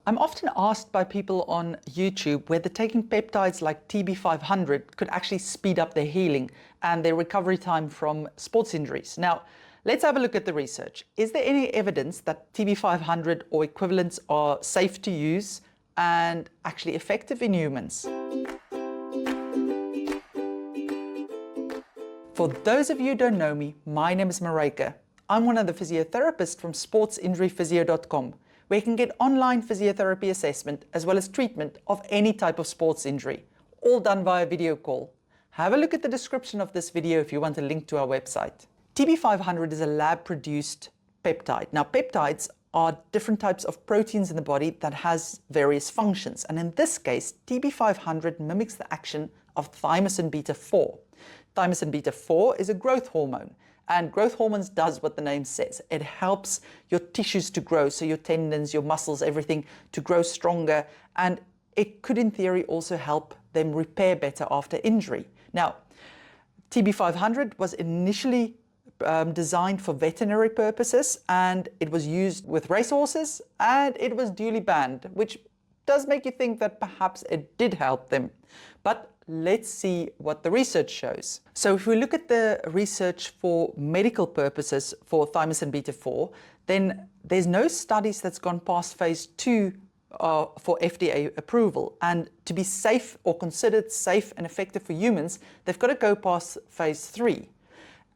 I'm often asked by people on YouTube whether taking peptides like TB500 could actually speed up their healing and their recovery time from sports injuries. Now, let's have a look at the research. Is there any evidence that TB500 or equivalents are safe to use and actually effective in humans? For those of you who don't know me, my name is Marika. I'm one of the physiotherapists from sportsinjuryphysio.com, where you can get online physiotherapy assessment as well as treatment of any type of sports injury, all done via video call. Have a look at the description of this video if you want a link to our website. TB500 is a lab-produced peptide. Now, peptides are different types of proteins in the body that has various functions. And in this case, TB500 mimics the action of thymosin beta-4. Thymosin beta-4 is a growth hormone. And growth hormones does what the name says. It helps your tissues to grow, so your tendons, your muscles, everything to grow stronger. And it could, in theory, also help them repair better after injury. Now, TB500 was initially designed for veterinary purposes, and it was used with racehorses, and it was duly banned, which does make you think that perhaps it did help them. But let's see what the research shows. So if we look at the research for medical purposes for thymosin beta-4, then there's no studies that's gone past phase 2 for FDA approval. And to be safe or considered safe and effective for humans, they've got to go past phase 3.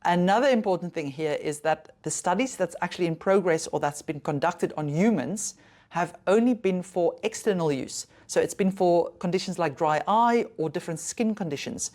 Another important thing here is that the studies that's actually in progress or that's been conducted on humans have only been for external use. So it's been for conditions like dry eye or different skin conditions,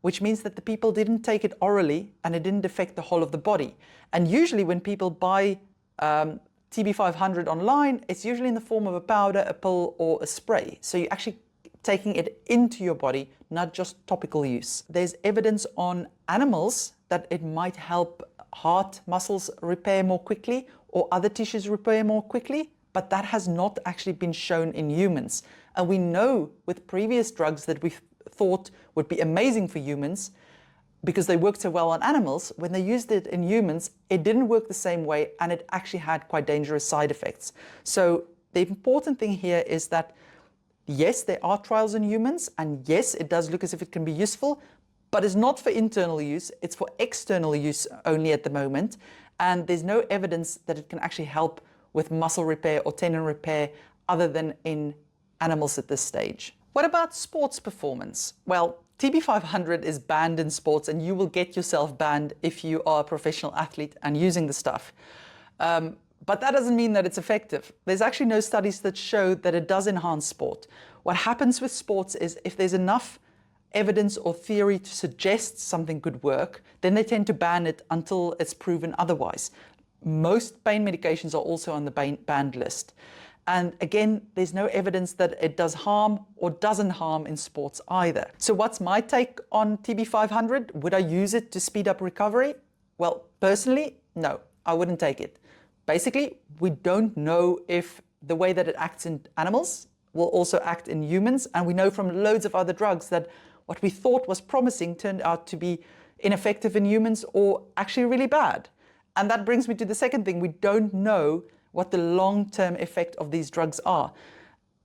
which means that the people didn't take it orally and it didn't affect the whole of the body. And usually when people buy TB500 online, it's usually in the form of a powder, a pill, or a spray. So you're actually taking it into your body, not just topical use. There's evidence on animals that it might help heart muscles repair more quickly or other tissues repair more quickly, but that has not actually been shown in humans. And we know with previous drugs that we thought would be amazing for humans, because they worked so well on animals, when they used it in humans, it didn't work the same way and it actually had quite dangerous side effects. So the important thing here is that yes, there are trials in humans, and yes, it does look as if it can be useful, but it's not for internal use, it's for external use only at the moment. And there's no evidence that it can actually help with muscle repair or tendon repair other than in animals at this stage. What about sports performance? Well, TB500 is banned in sports, and you will get yourself banned if you are a professional athlete and using the stuff. But that doesn't mean that it's effective. There's actually no studies that show that it does enhance sport. What happens with sports is if there's enough evidence or theory to suggest something could work, then they tend to ban it until it's proven otherwise. Most pain medications are also on the banned list. And again, there's no evidence that it does harm or doesn't harm in sports either. So what's my take on TB500? Would I use it to speed up recovery? Well, personally, no, I wouldn't take it. Basically, we don't know if the way that it acts in animals will also act in humans. And we know from loads of other drugs that what we thought was promising turned out to be ineffective in humans or actually really bad. And that brings me to the second thing. We don't know what the long-term effect of these drugs are.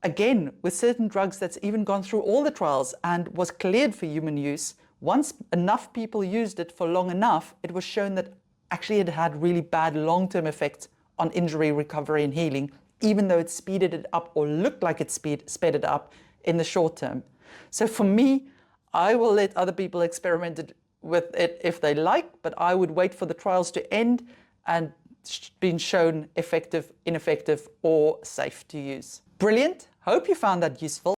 Again, with certain drugs that's even gone through all the trials and was cleared for human use, once enough people used it for long enough, it was shown that actually it had really bad long-term effects on injury recovery and healing, even though it speeded it up or looked like it sped it up in the short term. So for me, I will let other people experiment with it if they like, but I would wait for the trials to end and being shown effective, ineffective, or safe to use. Brilliant. Hope you found that useful.